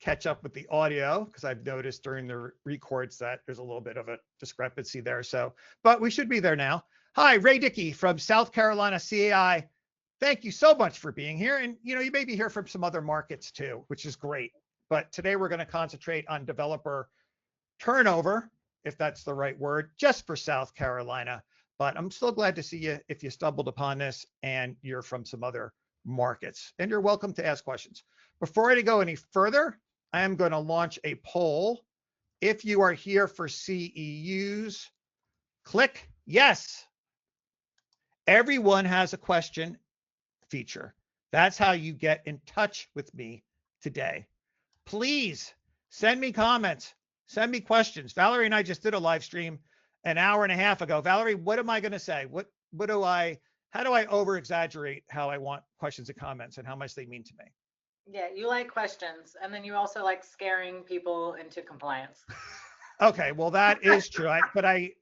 catch up with the audio because I've noticed during the records that there's a little bit of a discrepancy there. So, but we should be there now. Hi, Ray Dickey from South Carolina CAI. Thank you so much for being here. And, you know, you may be here from some other markets too, which is great. But today we're going to concentrate on developer turnover, if that's the right word, just for South Carolina. But I'm still glad to see you if you stumbled upon this and you're from some other markets. And you're welcome to ask questions. Before I go any further, I am going to launch a poll. If you are here for CEUs, click yes. Everyone has a question feature. That's how you get in touch with me today. Please send me comments, send me questions. Valerie and I just did a live stream an hour and a half ago. Valerie, what am I going to say? How do I over exaggerate how I want questions and comments and how much they mean to me? Yeah, you like questions, and then you also like scaring people into compliance. Okay, well, that is true.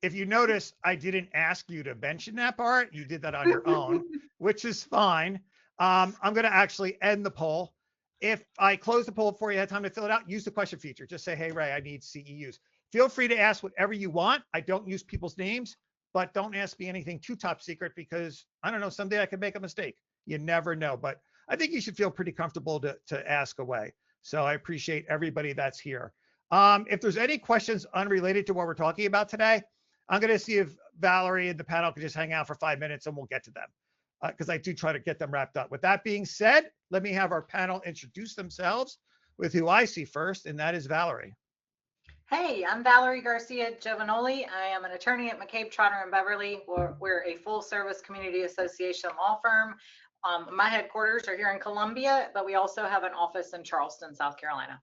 If you notice, I didn't ask you to mention that part. You did that on your own, which is fine. I'm going to actually end the poll. If I close the poll before you had time to fill it out, use the question feature. Just say, hey, Ray, I need CEUs. Feel free to ask whatever you want. I don't use people's names, but don't ask me anything too top secret because I don't know, someday I could make a mistake. You never know, but I think you should feel pretty comfortable to ask away. So I appreciate everybody that's here. If there's any questions unrelated to what we're talking about today, I'm going to see if Valerie and the panel can just hang out for 5 minutes and we'll get to them because I do try to get them wrapped up. With that being said, let me have our panel introduce themselves with who I see first, and that is Valerie. Hey, I'm Valerie Garcia Giovanoli. I am an attorney at McCabe, Trotter, and Beverly. We're a full-service community association law firm. My headquarters are here in Columbia, but we also have an office in Charleston, South Carolina.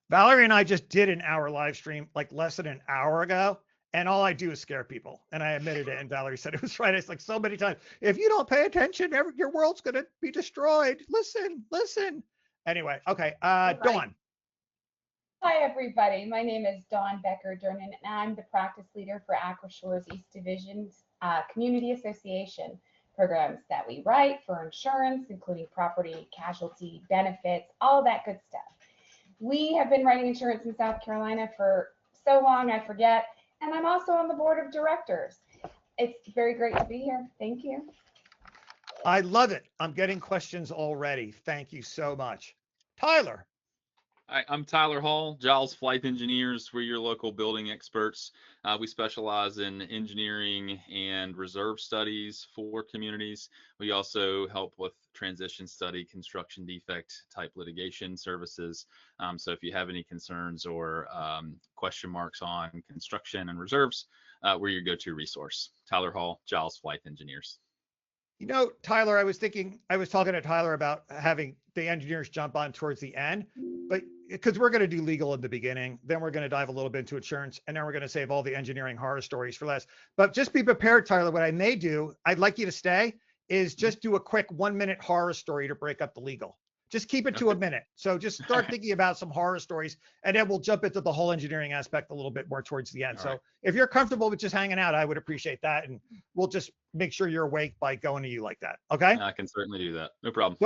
Valerie and I just did an hour live stream like less than an hour ago, and all I do is scare people. And I admitted it, and Valerie said it was right. It's like so many times, if you don't pay attention, your world's going to be destroyed. Listen. Anyway, okay, Dawn. Hi, everybody. My name is Dawn Becker-Durnan, and I'm the practice leader for Aquashore's East Division's Community Association programs that we write for insurance, including property, casualty, benefits, all that good stuff. We have been writing insurance in South Carolina for so long, I forget, and I'm also on the board of directors. It's very great to be here. Thank you. I love it. I'm getting questions already. Thank you so much. Tyler. Hi, I'm Tyler Hall, Giles Flight Engineers. We're your local building experts. We specialize in engineering and reserve studies for communities. We also help with transition study, construction defect type litigation services. So if you have any concerns or question marks on construction and reserves, we're your go-to resource. Tyler Hall, Giles Flight Engineers. You know, Tyler, I was talking to Tyler about having the engineers jump on towards the end, but because we're going to do legal in the beginning, then we're going to dive a little bit into insurance, and then we're going to save all the engineering horror stories for last. But just be prepared, Tyler. What I may do, I'd like you to stay, is just do a quick 1 minute horror story to break up the legal. Just keep it to a minute. So just start thinking about some horror stories, and then we'll jump into the whole engineering aspect a little bit more towards the end. All so right. If you're comfortable with just hanging out, I would appreciate that. And we'll just make sure you're awake by going to you like that. Okay? I can certainly do that. No problem.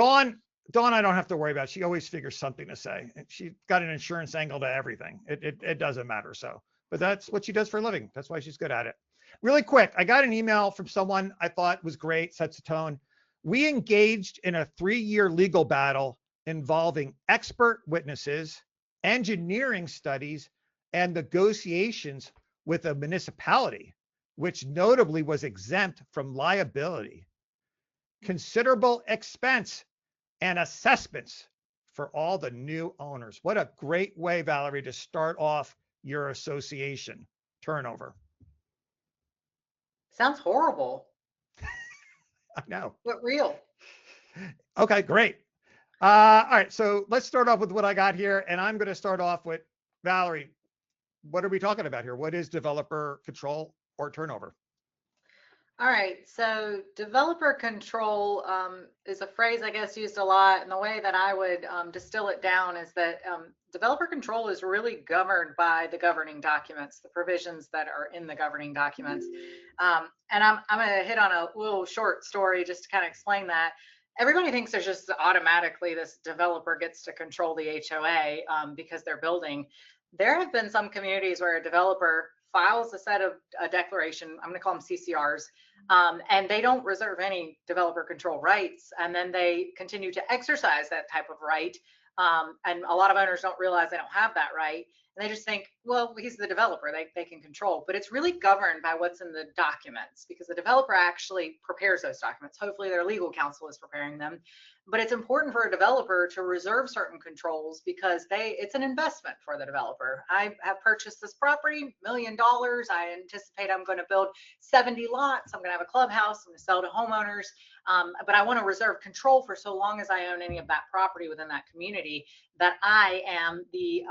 Dawn, I don't have to worry about. She always figures something to say. She's got an insurance angle to everything. It doesn't matter. So, but that's what she does for a living. That's why she's good at it. Really quick, I got an email from someone I thought was great, sets a tone. We engaged in a 3-year legal battle involving expert witnesses, engineering studies, and negotiations with a municipality, which notably was exempt from liability. Considerable expense and assessments for all the new owners. What a great way, Valerie, to start off your association turnover. Sounds horrible. I know. But real. Okay, great. All right, so let's start off with what I got here, and I'm going to start off with Valerie. What are we talking about here? What is developer control or turnover? All right, so developer control is a phrase I guess used a lot, and the way that I would distill it down is that developer control is really governed by the governing documents, the provisions that are in the governing documents. And I'm going to hit on a little short story just to kind of explain that. Everybody thinks there's just automatically this developer gets to control the HOA because they're building. There have been some communities where a developer files a set of a declaration, I'm going to call them CCRs, and they don't reserve any developer control rights. And then they continue to exercise that type of right. And a lot of owners don't realize they don't have that right. And they just think, well, he's the developer, they can control. But it's really governed by what's in the documents, because the developer actually prepares those documents. Hopefully their legal counsel is preparing them. But it's important for a developer to reserve certain controls because it's an investment for the developer. I have purchased this property, $1 million. I anticipate I'm going to build 70 lots. I'm going to have a clubhouse. I'm going to sell to homeowners. But I want to reserve control for so long as I own any of that property within that community, that I am the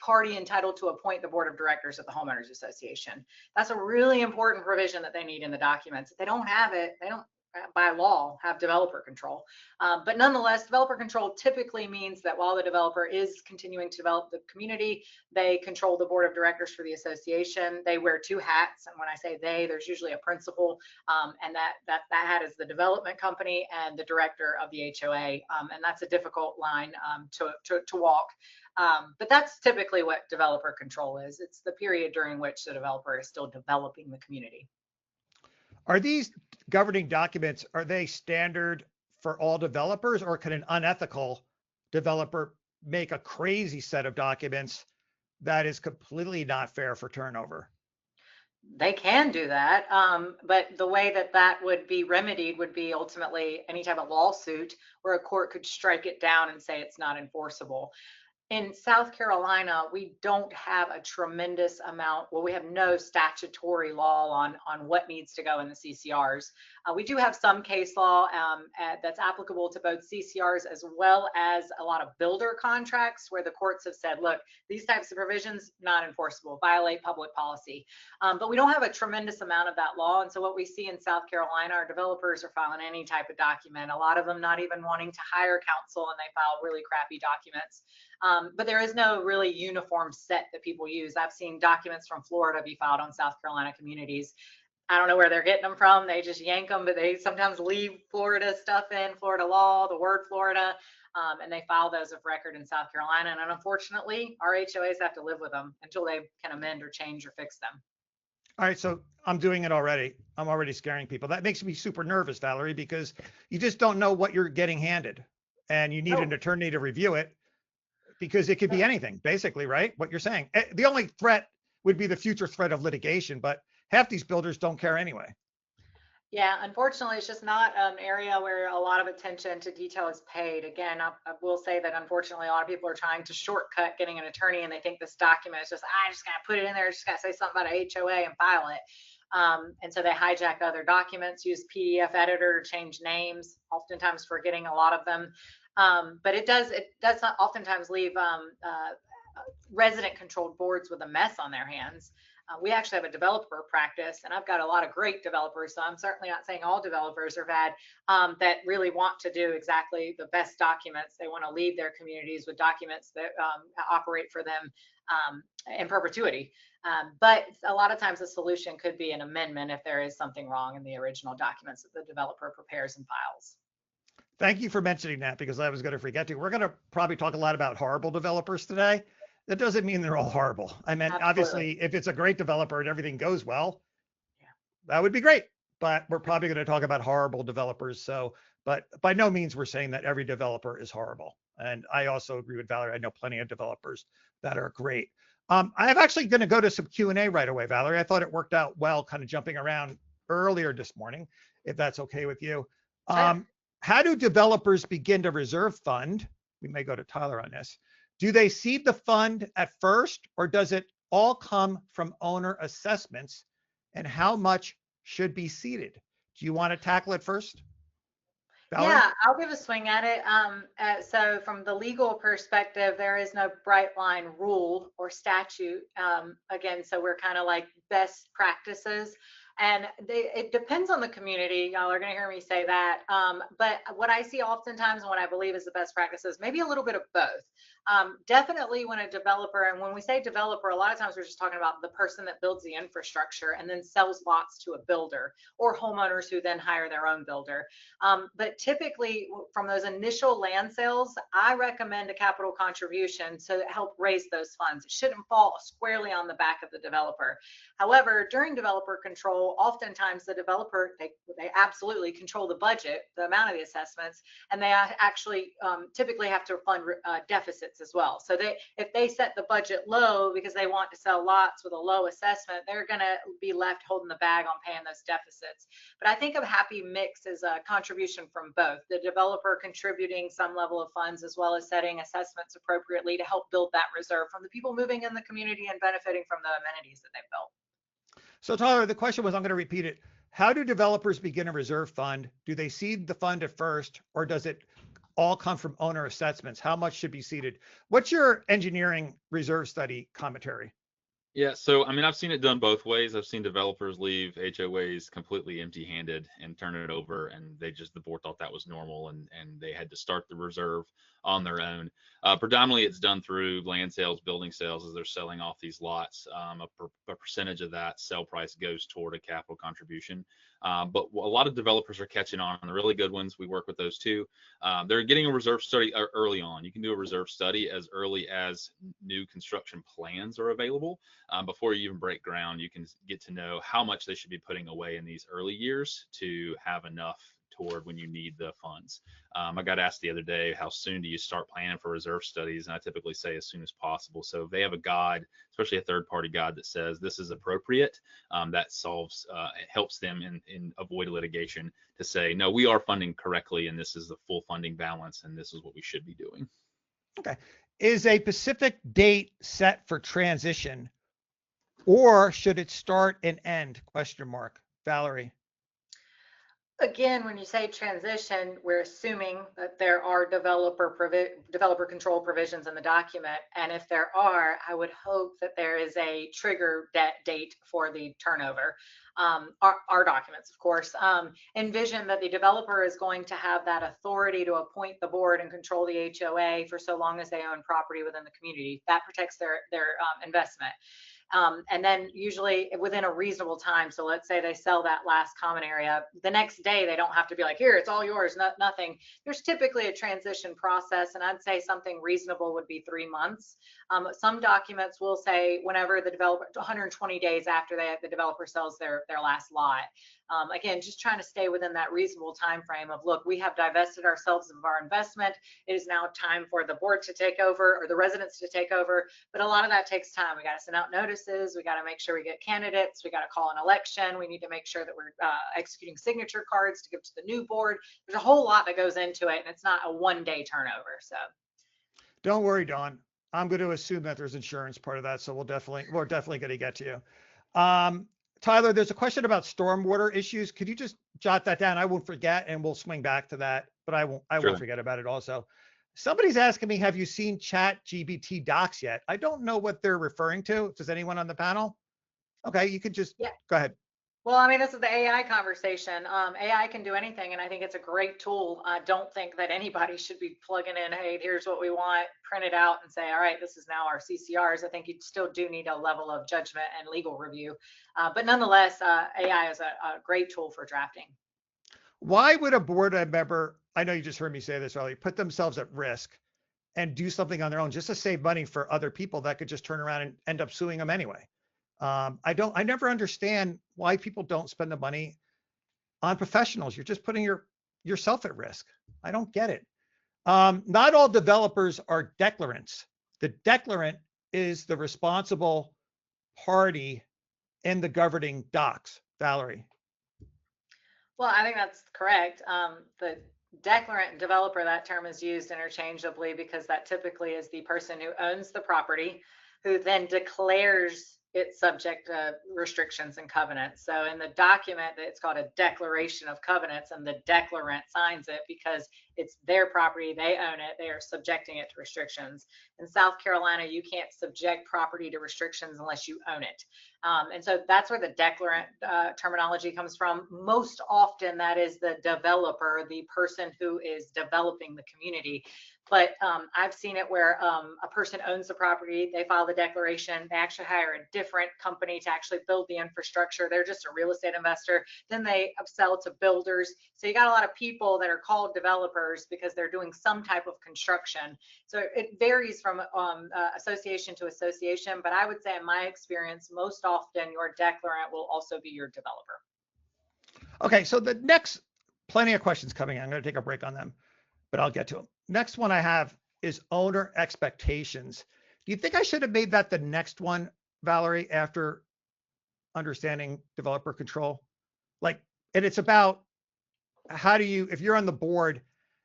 party entitled to appoint the board of directors of the homeowners association. That's a really important provision that they need in the documents. If they don't have it, they don't by law have developer control. But nonetheless, developer control typically means that while the developer is continuing to develop the community, they control the board of directors for the association. They wear two hats, and when I say they, there's usually a principal, and that hat is the development company and the director of the HOA, and that's a difficult line to walk. But that's typically what developer control is. It's the period during which the developer is still developing the community. Are these governing documents, are they standard for all developers, or can an unethical developer make a crazy set of documents that is completely not fair for turnover? They can do that, but the way that would be remedied would be ultimately any type of lawsuit where a court could strike it down and say it's not enforceable. In South Carolina, we don't have a tremendous amount. Well, we have no statutory law on what needs to go in the CCRs. We do have some case law that's applicable to both CCRs as well as a lot of builder contracts where the courts have said, look, these types of provisions, not enforceable, violate public policy. But we don't have a tremendous amount of that law. And so what we see in South Carolina, our developers are filing any type of document, a lot of them not even wanting to hire counsel, and they file really crappy documents. But there is no really uniform set that people use. I've seen documents from Florida be filed on South Carolina communities. I don't know where they're getting them from. They just yank them, but they sometimes leave Florida stuff in, Florida law, the word Florida, and they file those of record in South Carolina. And unfortunately, our HOAs have to live with them until they can amend or change or fix them. All right, so I'm doing it already. I'm already scaring people. That makes me super nervous, Valerie, because you just don't know what you're getting handed, and you need an attorney to review it, because it could be anything, basically, right? What you're saying. The only threat would be the future threat of litigation, but half these builders don't care anyway. Yeah, unfortunately, it's just not an area where a lot of attention to detail is paid. Again, I will say that unfortunately, a lot of people are trying to shortcut getting an attorney, and they think this document is just, I just gotta put it in there, just gotta say something about a HOA and file it. And so they hijack other documents, use PDF editor to change names, oftentimes forgetting a lot of them. But it does not oftentimes leave resident controlled boards with a mess on their hands. We actually have a developer practice, and I've got a lot of great developers, so I'm certainly not saying all developers are bad, that really want to do exactly the best documents. They want to leave their communities with documents that operate for them in perpetuity. But a lot of times the solution could be an amendment if there is something wrong in the original documents that the developer prepares and files. Thank you for mentioning that, because I was going to forget to. We're going to probably talk a lot about horrible developers today. That doesn't mean they're all horrible. I mean, obviously, if it's a great developer and everything goes well, that would be great. But we're probably going to talk about horrible developers. So, but by no means we're saying that every developer is horrible. And I also agree with Valerie. I know plenty of developers that are great. I'm actually going to go to some Q&A right away, Valerie. I thought it worked out well, kind of jumping around earlier this morning, if that's okay with you. How do developers begin to reserve fund? We may go to Tyler on this. Do they seed the fund at first, or does it all come from owner assessments? And how much should be seeded? Do you want to tackle it first, Valerie? Yeah, I'll give a swing at it. So from the legal perspective, there is no bright line rule or statute. Again, so we're kind of like best practices. And it depends on the community. Y'all are going to hear me say that. But what I see oftentimes and what I believe is the best practice is maybe a little bit of both. Definitely when a developer, and when we say developer, a lot of times we're just talking about the person that builds the infrastructure and then sells lots to a builder, or homeowners who then hire their own builder. But typically from those initial land sales, I recommend a capital contribution to help raise those funds. It shouldn't fall squarely on the back of the developer. However, during developer control, oftentimes the developer, they absolutely control the budget, the amount of the assessments, and they actually typically have to fund deficits as well. So if they set the budget low because they want to sell lots with a low assessment, they're going to be left holding the bag on paying those deficits. But I think a happy mix is a contribution from both, the developer contributing some level of funds as well as setting assessments appropriately to help build that reserve from the people moving in the community and benefiting from the amenities that they've built. So Tyler, the question was, I'm going to repeat it. How do developers begin a reserve fund? Do they seed the fund at first, or does it all come from owner assessments? How much should be seeded? What's your engineering reserve study commentary? Yeah, so I mean, I've seen it done both ways. I've seen developers leave HOAs completely empty-handed and turn it over, and the board thought that was normal, and they had to start the reserve on their own. Predominantly, it's done through land sales, building sales, as they're selling off these lots. A percentage of that sell price goes toward a capital contribution. But a lot of developers are catching on. The really good ones, we work with those too. They're getting a reserve study early on. You can do a reserve study as early as new construction plans are available. Before you even break ground, you can get to know how much they should be putting away in these early years to have enough toward when you need the funds. I got asked the other day, how soon do you start planning for reserve studies? And I typically say as soon as possible. So if they have a guide, especially a third-party guide that says this is appropriate, that it helps them in avoid litigation to say, no, we are funding correctly, and this is the full funding balance, and this is what we should be doing. Okay. Is a specific date set for transition, or should it start and end? Question mark. Valerie. Again, when you say transition, we're assuming that there are developer control provisions in the document. And if there are, I would hope that there is a trigger date for the turnover. Our documents, of course, envision that the developer is going to have that authority to appoint the board and control the HOA for so long as they own property within the community. That protects their investment. And then usually within a reasonable time. So let's say they sell that last common area. The next day, they don't have to be like, here, it's all yours, nothing. There's typically a transition process, and I'd say something reasonable would be 3 months. Some documents will say whenever the developer, 120 days after the developer sells their last lot. Again, just trying to stay within that reasonable time frame of, look, we have divested ourselves of our investment. It is now time for the board to take over, or the residents to take over. But a lot of that takes time. We got to send out notices. We got to make sure we get candidates. We got to call an election. We need to make sure that we're executing signature cards to give to the new board. There's a whole lot that goes into it, and it's not a one-day turnover. So don't worry, Dawn. I'm going to assume that there's insurance part of that, so we're definitely going to get to you. Tyler, there's a question about stormwater issues. Could you just jot that down? I won't forget, and we'll swing back to that, but I won't forget about it also. Somebody's asking me, have you seen ChatGPT docs yet? I don't know what they're referring to. Does anyone on the panel? Okay, you could just go ahead. Well, I mean, this is the AI conversation. AI can do anything, and I think it's a great tool. I don't think that anybody should be plugging in, hey, here's what we want, print it out and say, all right, this is now our CCRs. I think you still do need a level of judgment and legal review. But nonetheless, AI is a great tool for drafting. Why would a board member, I know you just heard me say this earlier, put themselves at risk and do something on their own just to save money for other people that could just turn around and end up suing them anyway? I never understand why people don't spend the money on professionals. You're just putting yourself at risk. I don't get it. Not all developers are declarants. The declarant is the responsible party in the governing docs. Valerie. Well, I think that's correct. The declarant and developer, that term is used interchangeably because that typically is the person who owns the property, who then declares it's subject to restrictions and covenants. So in the document, it's called a declaration of covenants, and the declarant signs it because it's their property, they own it, they are subjecting it to restrictions. In South Carolina, you can't subject property to restrictions unless you own it. And so that's where the declarant terminology comes from. Most often that is the developer, the person who is developing the community. But I've seen it where a person owns the property, they file the declaration, they actually hire a different company to actually build the infrastructure. They're just a real estate investor. Then they upsell to builders. So you got a lot of people that are called developers because they're doing some type of construction. So it varies from association to association. But I would say in my experience, most often your declarant will also be your developer. Okay, so the next, plenty of questions coming in. I'm going to take a break on them, but I'll get to them. Next one I have is owner expectations. Do you think I should have made that the next one, Valerie, after understanding developer control? Like, and it's about how do you, if you're on the board,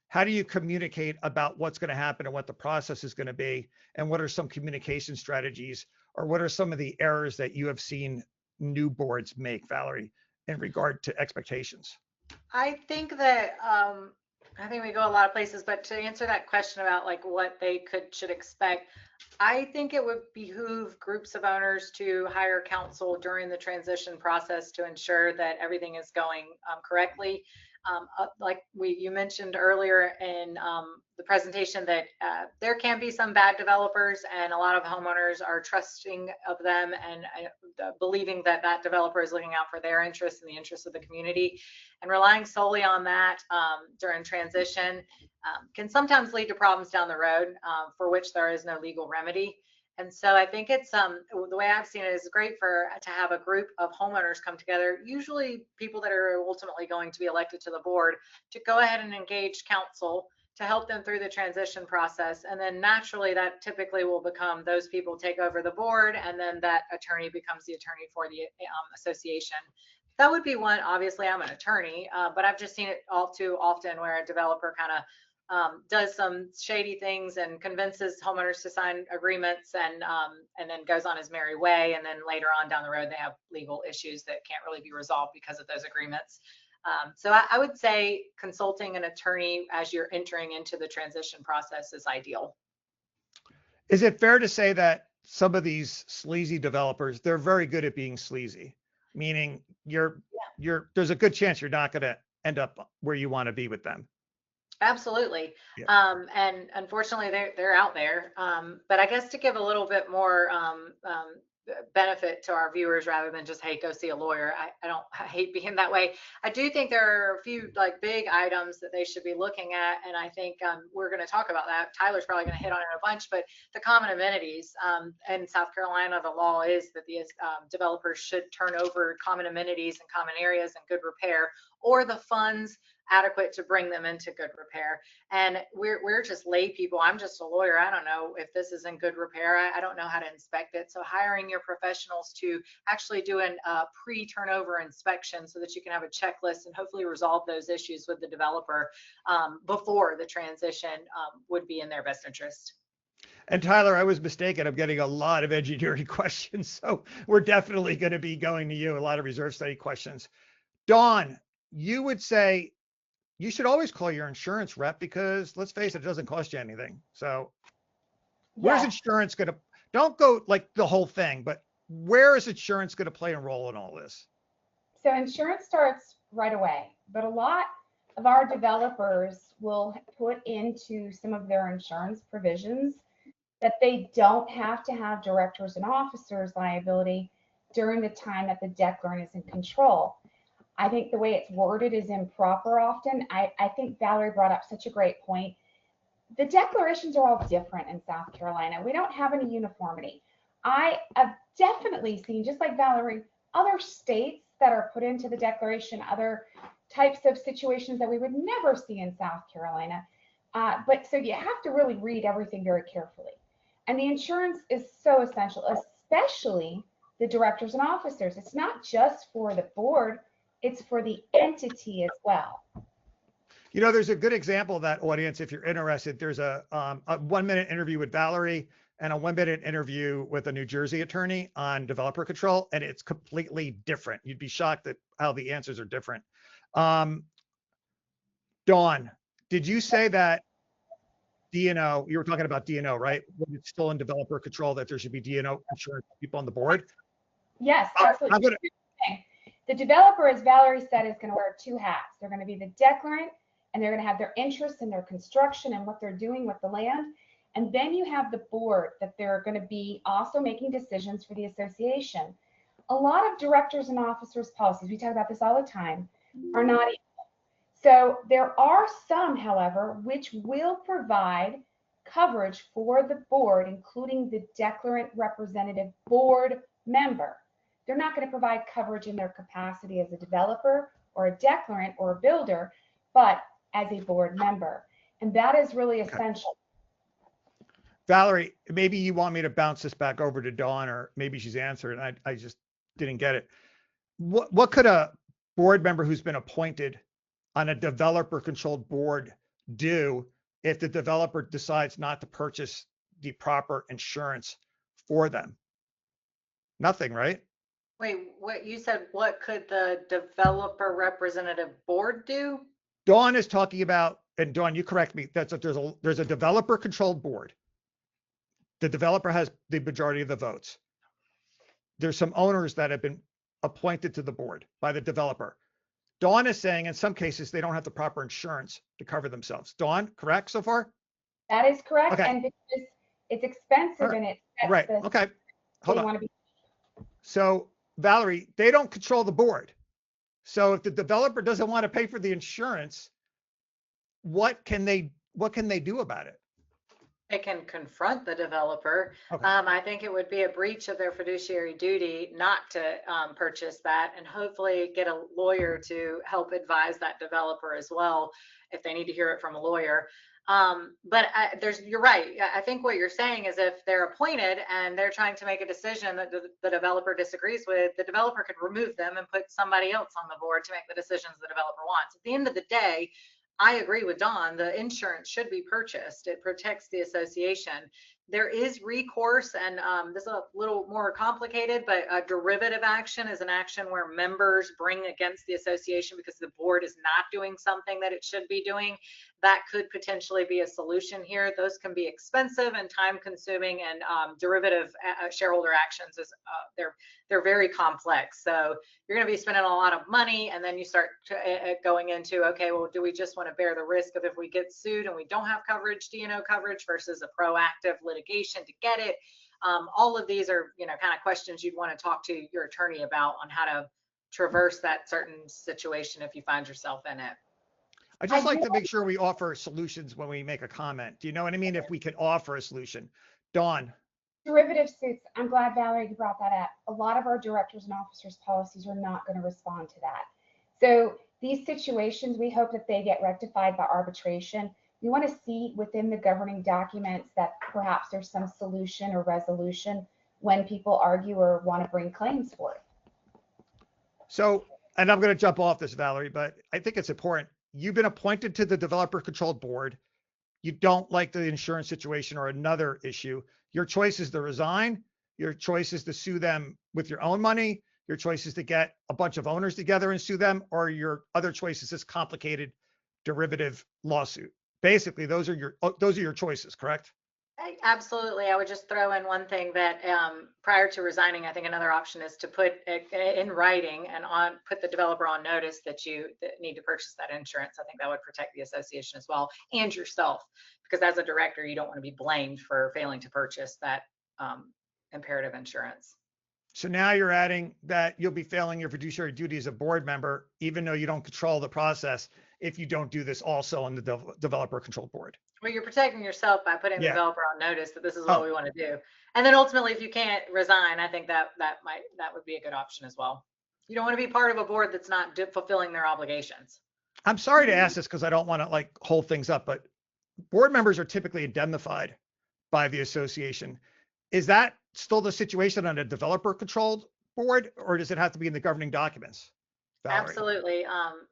how do you communicate about what's going to happen and what the process is going to be? And what are some communication strategies, or what are some of the errors that you have seen new boards make, Valerie, in regard to expectations? I think that I think we go a lot of places, but to answer that question about like what they should expect, I think it would behoove groups of owners to hire counsel during the transition process to ensure that everything is going correctly. Like you mentioned earlier in the presentation that there can be some bad developers, and a lot of homeowners are trusting of them and believing that that developer is looking out for their interests and the interests of the community, and relying solely on that during transition can sometimes lead to problems down the road for which there is no legal remedy. And so I think it's the way I've seen it is great to have a group of homeowners come together, usually people that are ultimately going to be elected to the board, to go ahead and engage counsel to help them through the transition process. And then naturally that typically will become those people take over the board, and then that attorney becomes the attorney for the association. That would be one. Obviously I'm an attorney, but I've just seen it all too often where a developer kind of does some shady things and convinces homeowners to sign agreements, and then goes on his merry way. And then later on down the road, they have legal issues that can't really be resolved because of those agreements. So I would say consulting an attorney as you're entering into the transition process is ideal. Is it fair to say that some of these sleazy developers, they're very good at being sleazy, meaning there's a good chance you're not going to end up where you want to be with them? Absolutely. Yeah. And unfortunately they're out there. But I guess to give a little bit more benefit to our viewers rather than just, hey, go see a lawyer. I hate being that way. I do think there are a few like big items that they should be looking at. And I think we're going to talk about that. Tyler's probably going to hit on it a bunch, but the common amenities in South Carolina, the law is that the developers should turn over common amenities and common areas in good repair, or the funds adequate to bring them into good repair. And we're just lay people. I'm just a lawyer. I don't know if this is in good repair. I don't know how to inspect it. So hiring your professionals to actually do a pre-turnover inspection so that you can have a checklist and hopefully resolve those issues with the developer before the transition would be in their best interest. And Tyler, I was mistaken. I'm getting a lot of engineering questions. So we're definitely going to be going to you, a lot of reserve study questions. Dawn, you would say you should always call your insurance rep because let's face it, it doesn't cost you anything. So where's insurance going to, don't go like the whole thing, but where is insurance going to play a role in all this? So insurance starts right away, but a lot of our developers will put into some of their insurance provisions that they don't have to have directors and officers liability during the time that the declarant is in control. I think the way it's worded is improper often. I think Valerie brought up such a great point. The declarations are all different in South Carolina. We don't have any uniformity. I have definitely seen, just like Valerie, other states that are put into the declaration, other types of situations that we would never see in South Carolina. But so you have to really read everything very carefully. And the insurance is so essential, especially the directors and officers. It's not just for the board, it's for the entity as well. You know, there's a good example of that, audience. If you're interested, there's a 1-minute interview with Valerie and a 1-minute interview with a New Jersey attorney on developer control, and it's completely different. You'd be shocked at how the answers are different. Dawn, did you say that D&O, you were talking about D&O, right? When it's still in developer control, that there should be D&O insurance people on the board? Yes, absolutely. I'm gonna, The developer, as Valerie said, is going to wear two hats. They're going to be the declarant, and they're going to have their interests in their construction and what they're doing with the land. And then you have the board that they're going to be also making decisions for the association. A lot of directors and officers' policies, we talk about this all the time, are not equal. So there are some, however, which will provide coverage for the board, including the declarant representative board member. They're not going to provide coverage in their capacity as a developer or a declarant or a builder, but as a board member. And that is really essential. Valerie, maybe you want me to bounce this back over to Dawn, or maybe she's answered and I just didn't get it. What could a board member who's been appointed on a developer controlled board do if the developer decides not to purchase the proper insurance for them? Nothing, right? Wait, what you said, what could the developer representative board do? Dawn is talking about, and Dawn, you correct me, there's a developer controlled board. The developer has the majority of the votes. There's some owners that have been appointed to the board by the developer. Dawn is saying in some cases they don't have the proper insurance to cover themselves. Dawn, correct so far? That is correct. Okay. And because it's expensive and it's right. Okay. Hold on. Be... So Valerie, they don't control the board. So if the developer doesn't want to pay for the insurance, what can they do about it? They can confront the developer. Okay. I think it would be a breach of their fiduciary duty not to purchase that, and hopefully get a lawyer to help advise that developer as well if they need to hear it from a lawyer. But you're right. I think what you're saying is if they're appointed and they're trying to make a decision that the developer disagrees with, the developer could remove them and put somebody else on the board to make the decisions the developer wants. At the end of the day, I agree with Dawn. The insurance should be purchased. It protects the association. There is recourse, and this is a little more complicated, but a derivative action is an action where members bring against the association because the board is not doing something that it should be doing. That could potentially be a solution here. Those can be expensive and time consuming, and derivative shareholder actions they're very complex. So you're going to be spending a lot of money, and then you start going into, okay, well, do we just want to bear the risk of if we get sued and we don't have coverage, D&O coverage, versus a proactive litigation to get it? All of these are, kind of questions you'd want to talk to your attorney about on how to traverse that certain situation if you find yourself in it. I just like to make sure we offer solutions when we make a comment. Do you know what I mean? If we can offer a solution. Dawn. Derivative suits. I'm glad, Valerie, you brought that up. A lot of our directors and officers policies are not going to respond to that. So these situations, we hope that they get rectified by arbitration. We want to see within the governing documents that perhaps there's some solution or resolution when people argue or want to bring claims for it. So, and I'm going to jump off this, Valerie, but I think it's important. You've been appointed to the developer controlled board. You don't like the insurance situation or another issue. Your choice is to resign. Your choice is to sue them with your own money. Your choice is to get a bunch of owners together and sue them, or your other choice is this complicated derivative lawsuit. Basically, those are your choices, correct? Absolutely. I would just throw in one thing that prior to resigning, I think another option is to put in writing and put the developer on notice that you need to purchase that insurance. I think that would protect the association as well, and yourself, because as a director, you don't want to be blamed for failing to purchase that imperative insurance. So now you're adding that you'll be failing your fiduciary duty as a board member, even though you don't control the process, if you don't do this also on the developer controlled board. Well, you're protecting yourself by putting the developer on notice that this is what we want to do. And then ultimately, if you can't resign, I think that would be a good option as well. You don't want to be part of a board that's not fulfilling their obligations. I'm sorry to ask this because I don't want to hold things up, but board members are typically indemnified by the association. Is that still the situation on a developer controlled board, or does it have to be in the governing documents? Valerie? Absolutely,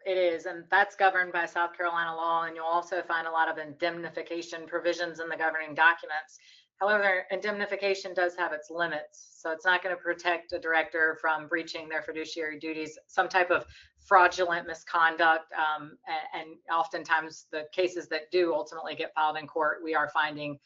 it is, and that's governed by South Carolina law, and you'll also find a lot of indemnification provisions in the governing documents. However, indemnification does have its limits, so it's not going to protect a director from breaching their fiduciary duties, some type of fraudulent misconduct, and oftentimes the cases that do ultimately get filed in court, we are finding,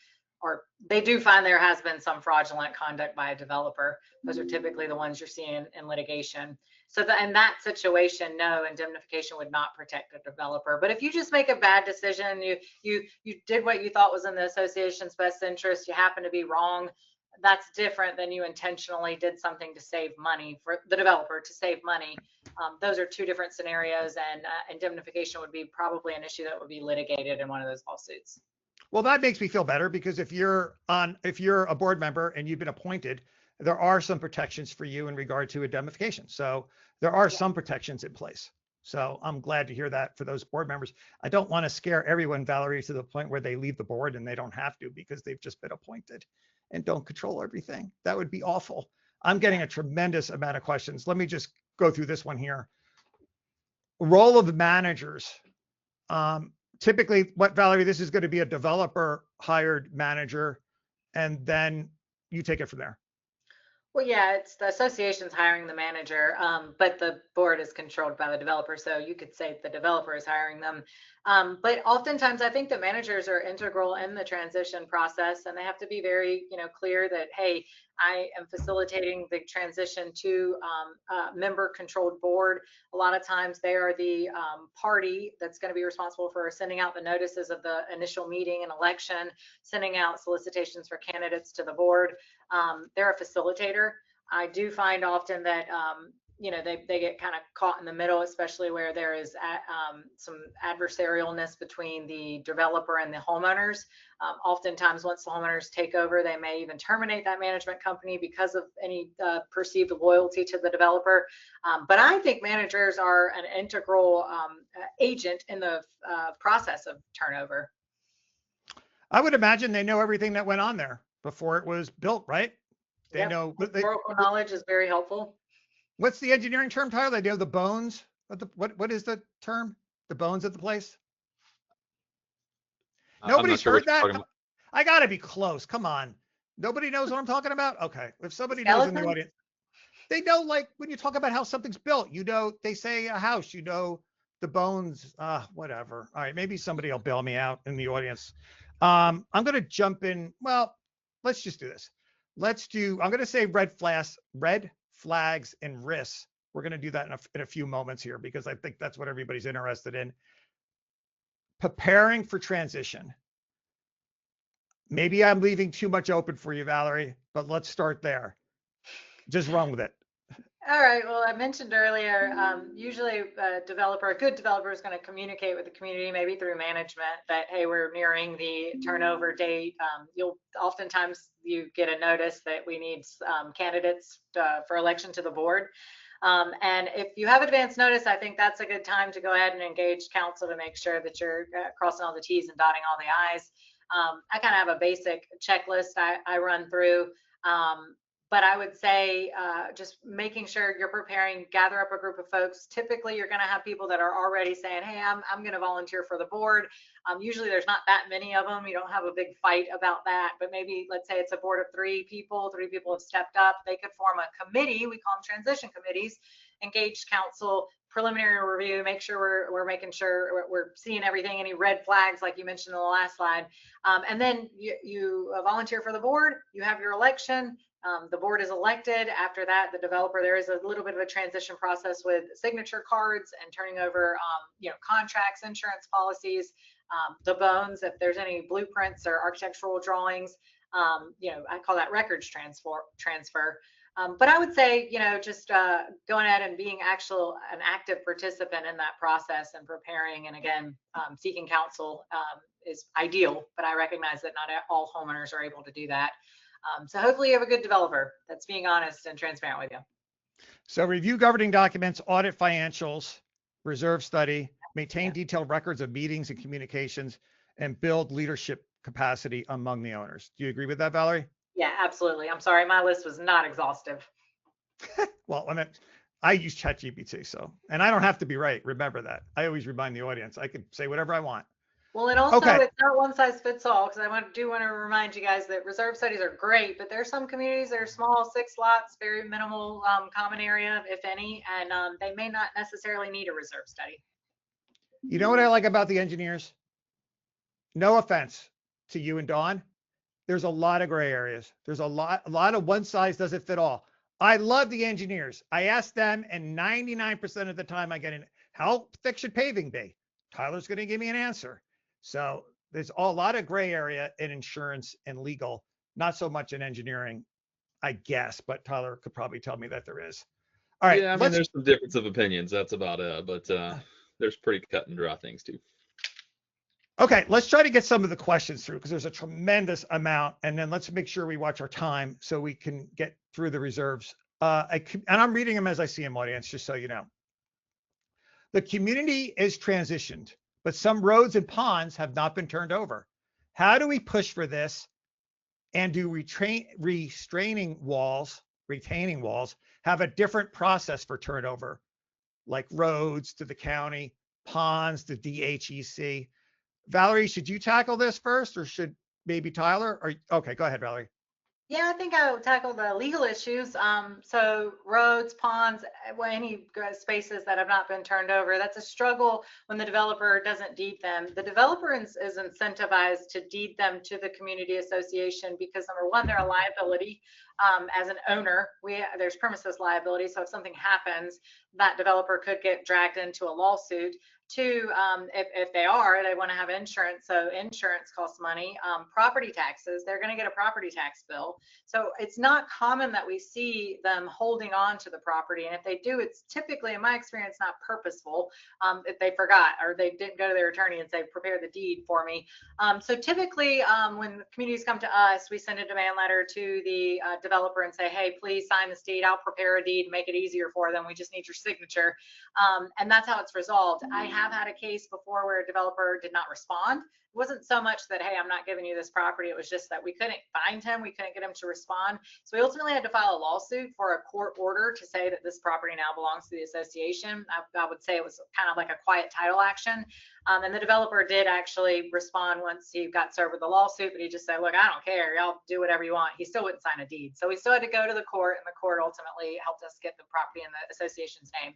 or they do find there has been some fraudulent conduct by a developer. Those are typically the ones you're seeing in litigation. So in that situation, no, indemnification would not protect a developer. But if you just make a bad decision, you did what you thought was in the association's best interest, you happen to be wrong, that's different than you intentionally did something to save money for the developer to save money. Those are two different scenarios, and indemnification would be probably an issue that would be litigated in one of those lawsuits. Well, that makes me feel better because if you're a board member and you've been appointed, there are some protections for you in regard to indemnification. So there are some protections in place. So I'm glad to hear that for those board members. I don't want to scare everyone, Valerie, to the point where they leave the board and they don't have to because they've just been appointed and don't control everything. That would be awful. I'm getting a tremendous amount of questions. Let me just go through this one here. Role of managers. Typically, what, Valerie, this is going to be a developer hired manager, and then you take it from there. Well, yeah, it's the association's hiring the manager, but the board is controlled by the developer. So you could say the developer is hiring them. But oftentimes I think the managers are integral in the transition process, and they have to be very, clear that, hey, I am facilitating the transition to a member controlled board. A lot of times they are the party that's going to be responsible for sending out the notices of the initial meeting and election, sending out solicitations for candidates to the board. They're a facilitator. I do find often that they get kind of caught in the middle, especially where there is some adversarialness between the developer and the homeowners. Oftentimes, once the homeowners take over, they may even terminate that management company because of any perceived loyalty to the developer. But I think managers are an integral agent in the process of turnover. I would imagine they know everything that went on there before it was built, right? They know. Historical knowledge is very helpful. What's the engineering term, Tyler? They know the bones. What is the term? The bones of the place? Nobody's heard that? I got to be close. Come on. Nobody knows what I'm talking about? Okay. If somebody knows in the audience, they know, like, when you talk about how something's built, they say a house, the bones, whatever. All right. Maybe somebody will bail me out in the audience. I'm going to jump in. Well, let's just do this. I'm going to say red flags and risks. We're going to do that in a few moments here because I think that's what everybody's interested in. Preparing for transition. Maybe I'm leaving too much open for you, Valerie, but let's start there. Just run with it. All right. Well, I mentioned earlier, usually a good developer is going to communicate with the community, maybe through management, that, hey, we're nearing the turnover date. Oftentimes you get a notice that we need candidates for election to the board. And if you have advance notice, I think that's a good time to go ahead and engage council to make sure that you're crossing all the T's and dotting all the I's. I kind of have a basic checklist I run through. But I would say just making sure you're preparing, gather up a group of folks. Typically, you're going to have people that are already saying, hey, I'm going to volunteer for the board. Usually there's not that many of them. You don't have a big fight about that. But maybe let's say it's a board of 3 people. 3 people have stepped up. They could form a committee. We call them transition committees. Engage council, preliminary review, make sure we're making sure we're seeing everything, any red flags like you mentioned in the last slide. And then you volunteer for the board. You have your election. The board is elected. After that, the developer, there is a little bit of a transition process with signature cards and turning over, contracts, insurance policies, the bones, if there's any blueprints or architectural drawings, I call that records transfer. But I would say, just going ahead and being an active participant in that process and preparing, and again, seeking counsel is ideal, but I recognize that not all homeowners are able to do that. So hopefully you have a good developer that's being honest and transparent with you. So review governing documents, audit financials, reserve study, maintain detailed records of meetings and communications, and build leadership capacity among the owners. Do you agree with that, Valerie? Yeah, absolutely. I'm sorry, my list was not exhaustive. Well, I use ChatGPT, and I don't have to be right. Remember that. I always remind the audience I can say whatever I want. Well, and also Okay. it's not one size fits all, because do want to remind you guys that reserve studies are great, but there are some communities that are small, 6 lots, very minimal common area, if any, and they may not necessarily need a reserve study. You know what I like about the engineers? No offense to you and Dawn. There's a lot of gray areas. There's a lot of one size doesn't fit all. I love the engineers. I ask them, and 99% of the time I get how thick should paving be? Tyler's going to give me an answer. So there's a lot of gray area in insurance and legal, not so much in engineering, I guess, but Tyler could probably tell me that there is. All right. Yeah, I mean, there's some difference of opinions. That's about it. But there's pretty cut and dry things too. Okay, let's try to get some of the questions through because there's a tremendous amount, and then let's make sure we watch our time so we can get through the reserves. And I'm reading them as I see them, audience, just so you know. The community is transitioned, but some roads and ponds have not been turned over. How do we push for this? And do retaining walls have a different process for turnover, like roads to the county, ponds to DHEC? Valerie, should you tackle this first, or should maybe Tyler? Or okay, go ahead, Valerie. Yeah, I think I would tackle the legal issues. So roads, ponds, any spaces that have not been turned over, that's a struggle when the developer doesn't deed them. The developer is incentivized to deed them to the community association because, number one, they're a liability. As an owner, there's premises liability. So if something happens, that developer could get dragged into a lawsuit. Two, if they want to have insurance. So insurance costs money. Property taxes, they're going to get a property tax bill. So it's not common that we see them holding on to the property. And if they do, it's typically, in my experience, not purposeful. If they forgot or they didn't go to their attorney and say, prepare the deed for me. So typically when communities come to us, we send a demand letter to the developer and say, hey, please sign this deed. I'll prepare a deed, make it easier for them. We just need your signature. And that's how it's resolved. I have had a case before where a developer did not respond. It wasn't so much that, hey, I'm not giving you this property. It was just that we couldn't find him. We couldn't get him to respond. So we ultimately had to file a lawsuit for a court order to say that this property now belongs to the association. I would say it was kind of like a quiet title action. And the developer did actually respond once he got served with the lawsuit, but he just said, look, I don't care. Y'all do whatever you want. He still wouldn't sign a deed. So we still had to go to the court, and the court ultimately helped us get the property in the association's name.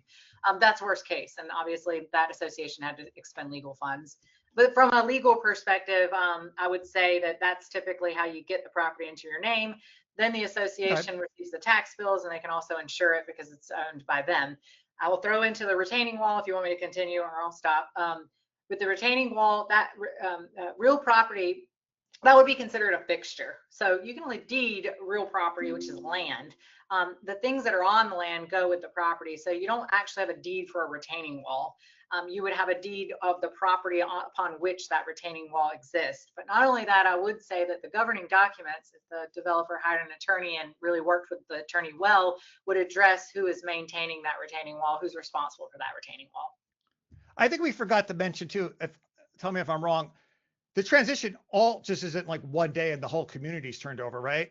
That's worst case. And obviously that association had to expend legal funds. But from a legal perspective, I would say that that's typically how you get the property into your name. Then the association receives the tax bills, and they can also insure it because it's owned by them. I will throw into the retaining wall if you want me to continue, or I'll stop. With the retaining wall, that real property, that would be considered a fixture. So you can only deed real property, which is land. The things that are on the land go with the property. So you don't actually have a deed for a retaining wall. You would have a deed of the property upon which that retaining wall exists. But not only that, I would say that the governing documents, if the developer hired an attorney and really worked with the attorney well, would address who is maintaining that retaining wall, who's responsible for that retaining wall. I think we forgot to mention too, tell me if I'm wrong, the transition all just isn't like one day and the whole community's turned over, right?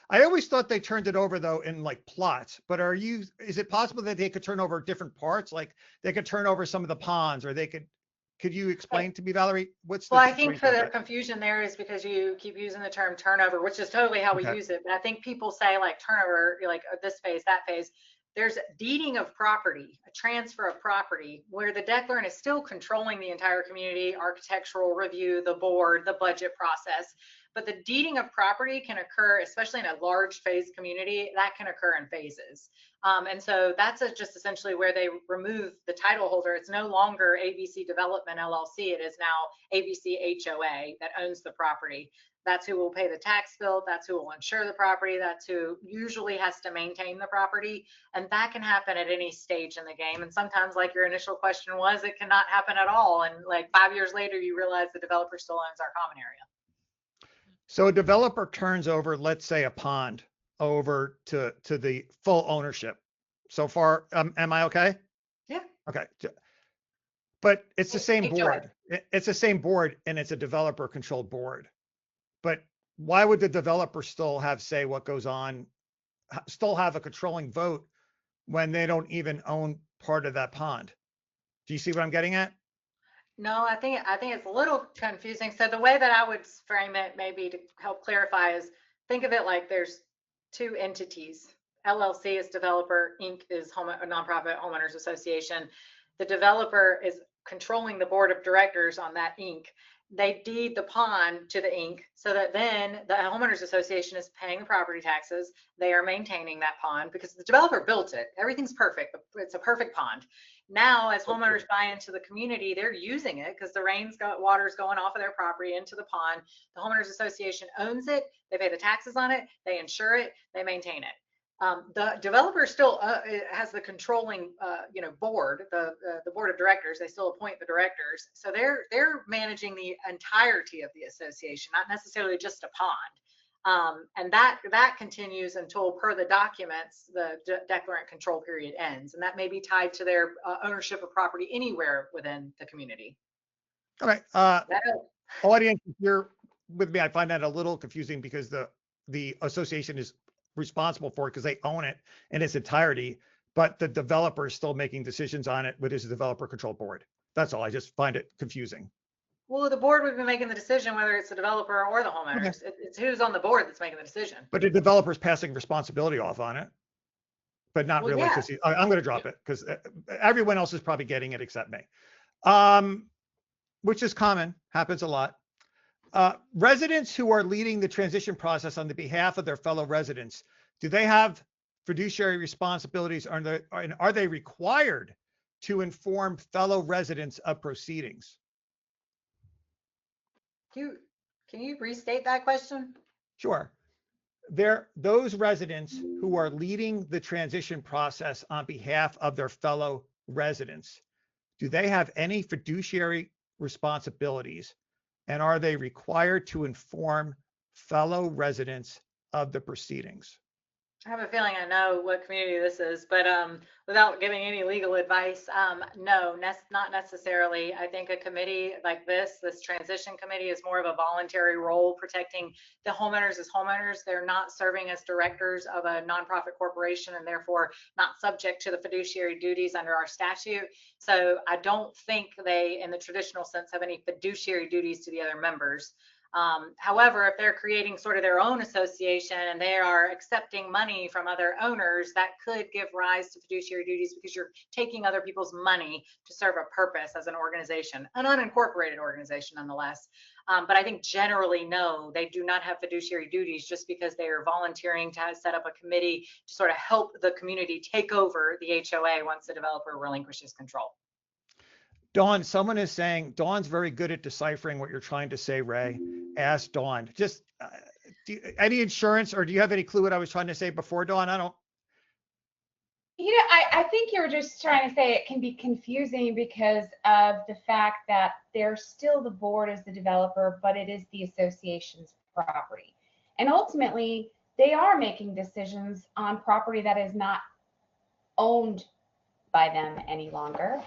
I always thought they turned it over though in like plots, but is it possible that they could turn over different parts? Like they could turn over some of the ponds, or could you explain to me, Valerie, well, I think for the confusion there is because you keep using the term turnover, which is totally how we use it. But I think people say like turnover, like this phase, that phase. There's deeding of property, a transfer of property, where the declarant is still controlling the entire community, architectural review, the board, the budget process. But the deeding of property can occur, especially in a large phase community, that can occur in phases. And so that's just essentially where they remove the title holder. It's no longer ABC Development LLC. It is now ABC HOA that owns the property. That's who will pay the tax bill. That's who will insure the property. That's who usually has to maintain the property. And that can happen at any stage in the game. And sometimes, like your initial question was, it cannot happen at all. And like 5 years later, you realize the developer still owns our common area. So a developer turns over, let's say, a pond over to the full ownership. So far, am I okay? Yeah. Okay. But it's the same board. It's the same board, and it's a developer controlled board. But why would the developer still have say what goes on, still have a controlling vote when they don't even own part of that pond. Do you see what I'm getting at? No, I think it's a little confusing. So the way that I would frame it, maybe to help clarify, is think of it like there's two entities. LLC is developer, Inc. is a nonprofit homeowners association. The developer is controlling the board of directors on that Inc. They deed the pond to the Inc. so that then the homeowners association is paying the property taxes. They are maintaining that pond because the developer built it. Everything's perfect. It's a perfect pond. Now, as homeowners buy into the community, they're using it because the water's going off of their property into the pond. The homeowners association owns it. They pay the taxes on it. They insure it. They maintain it. The developer still has the controlling, board, the board of directors. They still appoint the directors, so they're managing the entirety of the association, not necessarily just a pond. And that continues until, per the documents, the declarant control period ends, and that may be tied to their ownership of property anywhere within the community. All right. Audience, if you're with me, I find that a little confusing because the association is responsible for it because they own it in its entirety, but the developer is still making decisions on it with his developer control board. That's all. I just find it confusing. Well, the board would be making the decision whether it's the developer or the homeowners. Okay. It's who's on the board that's making the decision. But the developer's passing responsibility off on it, but not really. Because I'm going to drop it because everyone else is probably getting it except me, which is common, happens a lot. Residents who are leading the transition process on the behalf of their fellow residents, do they have fiduciary responsibilities, and are they required to inform fellow residents of proceedings? Can you restate that question? Sure. Those residents who are leading the transition process on behalf of their fellow residents, do they have any fiduciary responsibilities? And are they required to inform fellow residents of the proceedings? I have a feeling I know what community this is, but without giving any legal advice, no, not necessarily. I think a committee like this transition committee, is more of a voluntary role protecting the homeowners as homeowners. They're not serving as directors of a nonprofit corporation and therefore not subject to the fiduciary duties under our statute. So I don't think they, in the traditional sense, have any fiduciary duties to the other members. However, if they're creating sort of their own association and they are accepting money from other owners, that could give rise to fiduciary duties because you're taking other people's money to serve a purpose as an organization, an unincorporated organization nonetheless. But I think generally, no, they do not have fiduciary duties just because they are volunteering to set up a committee to sort of help the community take over the HOA once the developer relinquishes control. Dawn, someone is saying, Dawn's very good at deciphering what you're trying to say, Ray. Ask Dawn. Just any insurance, or do you have any clue what I was trying to say before, Dawn? I don't. I think you were just trying to say it can be confusing because of the fact that they're still the board as the developer, but it is the association's property. And ultimately, they are making decisions on property that is not owned by them any longer.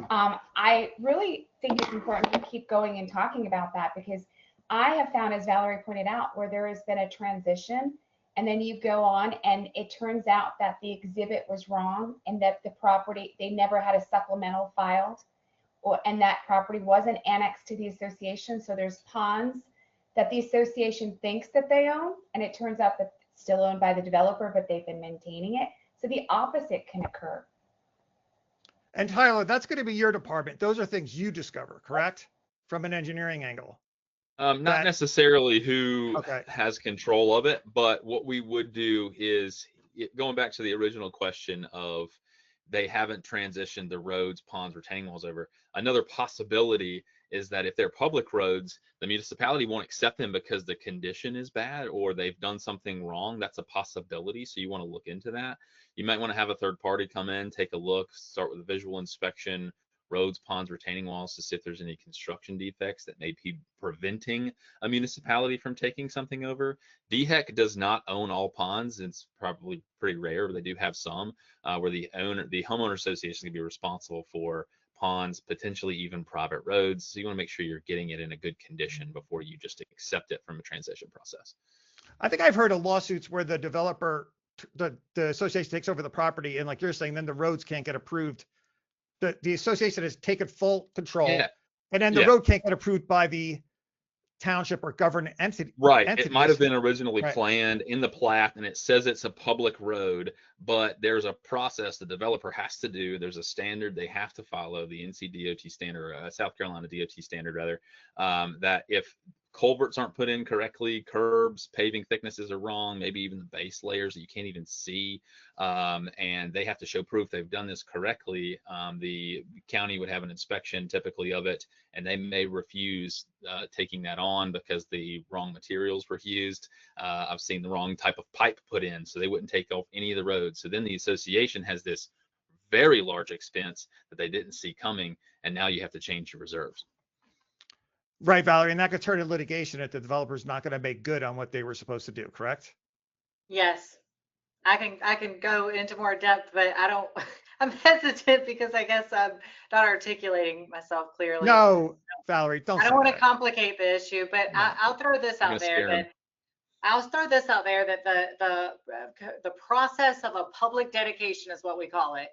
I really think it's important to keep going and talking about that because I have found, as Valerie pointed out, where there has been a transition and then you go on and it turns out that the exhibit was wrong and that the property, they never had a supplemental filed, and that property wasn't annexed to the association. So there's ponds that the association thinks that they own, and it turns out that it's still owned by the developer, but they've been maintaining it. So the opposite can occur. And Tyler, that's going to be your department. Those are things you discover, correct? From an engineering angle. Not necessarily who has control of it, but what we would do is, going back to the original question of they haven't transitioned the roads, ponds, retaining walls over. Another possibility is that if they're public roads, the municipality won't accept them because the condition is bad or they've done something wrong. That's a possibility. So you want to look into that. You might want to have a third party come in, take a look, start with a visual inspection, roads, ponds, retaining walls, to see if there's any construction defects that may be preventing a municipality from taking something over. DHEC does not own all ponds. It's probably pretty rare, but they do have some where the homeowner association can be responsible for ponds, potentially even private roads. So you want to make sure you're getting it in a good condition before you just accept it from a transition process. I think I've heard of lawsuits where the developer the association takes over the property, and like you're saying, then the roads can't get approved. The association has taken full control, Yeah. and then the Yeah. road can't get approved by the township or government entity. Right. It entities. might have been originally Right. planned in the plat and it says it's a public road, but there's a process the developer has to do. There's a standard they have to follow, the NCDOT standard, South Carolina DOT standard rather, that if culverts aren't put in correctly, curbs, paving thicknesses are wrong, maybe even the base layers that you can't even see, and they have to show proof they've done this correctly. The county would have an inspection typically of it, and they may refuse taking that on because the wrong materials were used. I've seen the wrong type of pipe put in, so they wouldn't take off any of the roads. So then the association has this very large expense that they didn't see coming, and now you have to change your reserves. Right, Valerie, and that could turn into litigation if the developer's not going to make good on what they were supposed to do, correct? Yes, I can go into more depth, but I don't. I'm hesitant because I guess I'm not articulating myself clearly. No, Valerie, don't. I say don't want to that. complicate the issue, but No. I'll throw this out there that the process of a public dedication is what we call it,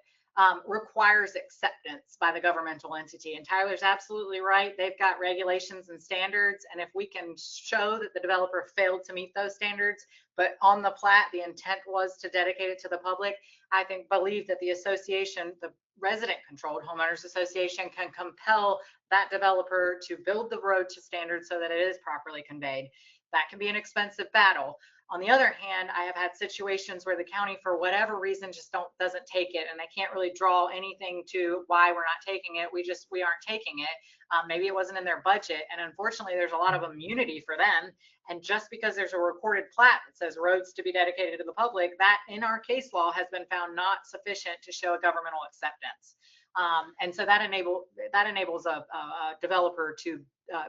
requires acceptance by the governmental entity. And Tyler's absolutely right. They've got regulations and standards. And if we can show that the developer failed to meet those standards, but on the plat, the intent was to dedicate it to the public, I believe that the association, the resident controlled homeowners association, can compel that developer to build the road to standards so that it is properly conveyed. That can be an expensive battle. On the other hand, I have had situations where the county, for whatever reason, just doesn't take it, and I can't really draw anything to why we're not taking it. We aren't taking it. Maybe it wasn't in their budget, and unfortunately, there's a lot of immunity for them. And just because there's a recorded plat that says roads to be dedicated to the public, that in our case law has been found not sufficient to show a governmental acceptance. And so that enables a developer to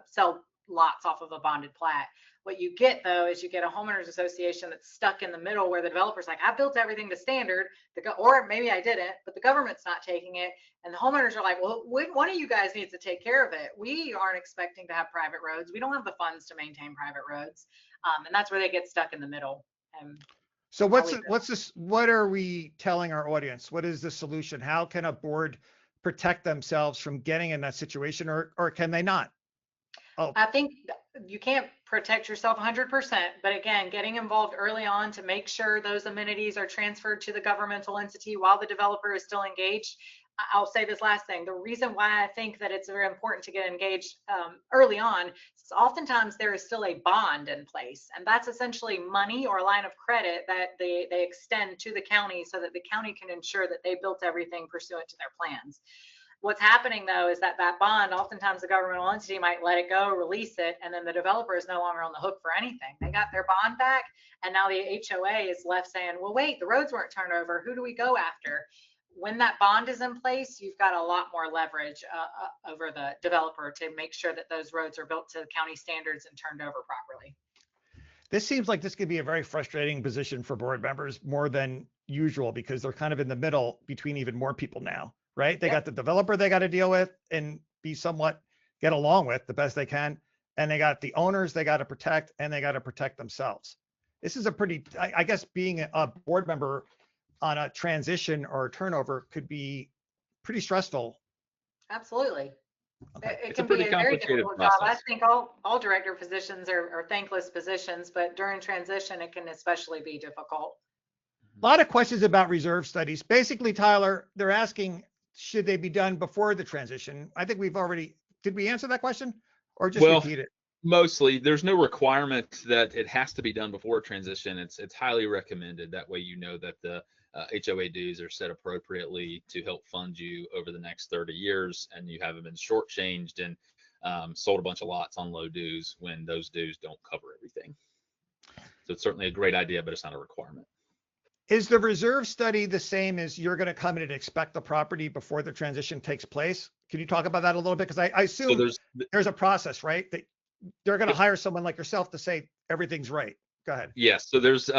sell lots off of a bonded plat. What you get though is you get a homeowners association that's stuck in the middle where the developer's like, I built everything to standard, or maybe I didn't, but the government's not taking it. And the homeowners are like, well, one of you guys needs to take care of it. We aren't expecting to have private roads. We don't have the funds to maintain private roads. And that's where they get stuck in the middle. So what are we telling our audience? What is the solution? How can a board protect themselves from getting in that situation, or can they not? Oh. I think you can't protect yourself 100%, but again, getting involved early on to make sure those amenities are transferred to the governmental entity while the developer is still engaged. I'll say this last thing. The reason why I think that it's very important to get engaged early on is oftentimes there is still a bond in place, and that's essentially money or a line of credit that they extend to the county so that the county can ensure that they built everything pursuant to their plans. What's happening though is that bond, oftentimes the governmental entity might let it go, release it, and then the developer is no longer on the hook for anything. They got their bond back, and now the HOA is left saying, well, wait, the roads weren't turned over. Who do we go after? When that bond is in place, you've got a lot more leverage over the developer to make sure that those roads are built to county standards and turned over properly. This seems like this could be a very frustrating position for board members more than usual because they're kind of in the middle between even more people now. Right? They got the developer they got to deal with and get along with the best they can. And they got the owners they got to protect, and they got to protect themselves. This is I guess being a board member on a transition or a turnover could be pretty stressful. Absolutely. Okay. It can be a very difficult job. I think all director positions are thankless positions, but during transition, it can especially be difficult. A lot of questions about reserve studies. Basically, Tyler, they're asking, should they be done before the transition? I think did we answer that question or just repeat it? Mostly, there's no requirement that it has to be done before transition. It's highly recommended. That way, you know that the HOA dues are set appropriately to help fund you over the next 30 years, and you haven't been shortchanged and sold a bunch of lots on low dues when those dues don't cover everything. So it's certainly a great idea, but it's not a requirement. Is the reserve study the same as you're going to come in and inspect the property before the transition takes place? Can you talk about that a little bit? Because I assume there's a process, right? That they're going to hire someone like yourself to say everything's right. Go ahead. Yes. So there's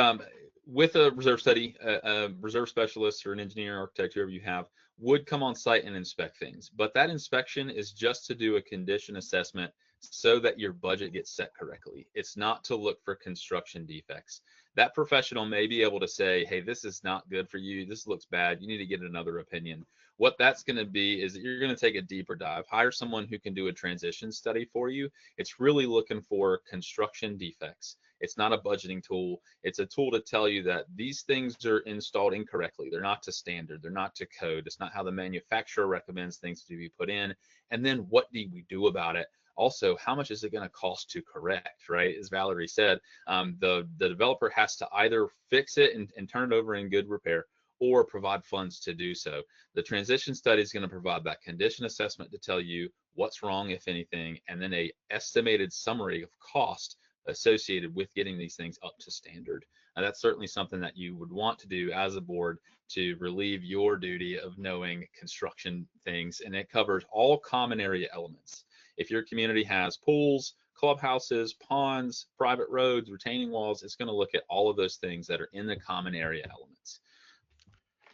with a reserve study, a reserve specialist or an engineer, architect, whoever you have, would come on site and inspect things. But that inspection is just to do a condition assessment so that your budget gets set correctly. It's not to look for construction defects. that professional may be able to say, hey, this is not good for you. This looks bad. You need to get another opinion. What that's going to be is that you're going to take a deeper dive, hire someone who can do a transition study for you. It's really looking for construction defects. It's not a budgeting tool. It's a tool to tell you that these things are installed incorrectly. They're not to standard. They're not to code. It's not how the manufacturer recommends things to be put in. And then what do we do about it? Also, how much is it going to cost to correct, right? As Valerie said, the developer has to either fix it and turn it over in good repair, or provide funds to do so. The transition study is going to provide that condition assessment to tell you what's wrong, if anything, and then a estimated summary of cost associated with getting these things up to standard. And that's certainly something that you would want to do as a board to relieve your duty of knowing construction things. And it covers all common area elements. If your community has pools, clubhouses, ponds, private roads, retaining walls, it's going to look at all of those things that are in the common area elements.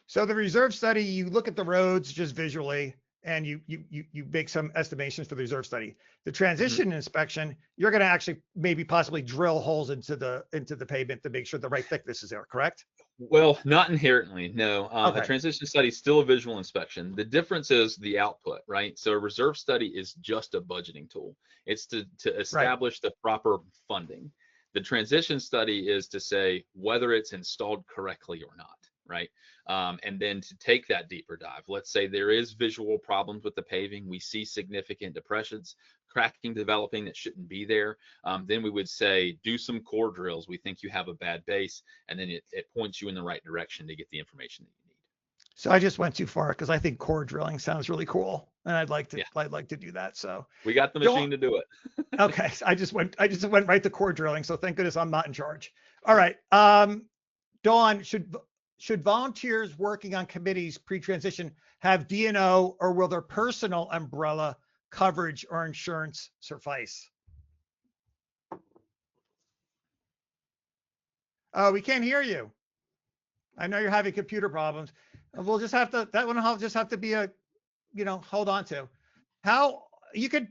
So the reserve study, you look at the roads just visually, and you make some estimations for the reserve study. The transition inspection, you're going to actually maybe possibly drill holes into the pavement to make sure the right thickness is there, correct? Well, not inherently, no. Okay. A transition study is still a visual inspection. The difference is the output, right? So a reserve study is just a budgeting tool. It's to establish the proper funding. The transition study is to say whether it's installed correctly or not, right? And then to take that deeper dive. Let's say there is visual problems with the paving. We see significant depressions, cracking developing that shouldn't be there. Then we would say, do some core drills. We think you have a bad base, and then it points you in the right direction to get the information that you need. So I just went too far because I think core drilling sounds really cool, and I'd like to do that. So we got the machine to do it. Okay, I just went right to core drilling. So thank goodness I'm not in charge. All right, Dawn, should volunteers working on committees pre-transition have D&O, or will their personal umbrella coverage or insurance suffice? Oh, we can't hear you. I know you're having computer problems. We'll just have to, that one will just have to be a, hold on to. How, you can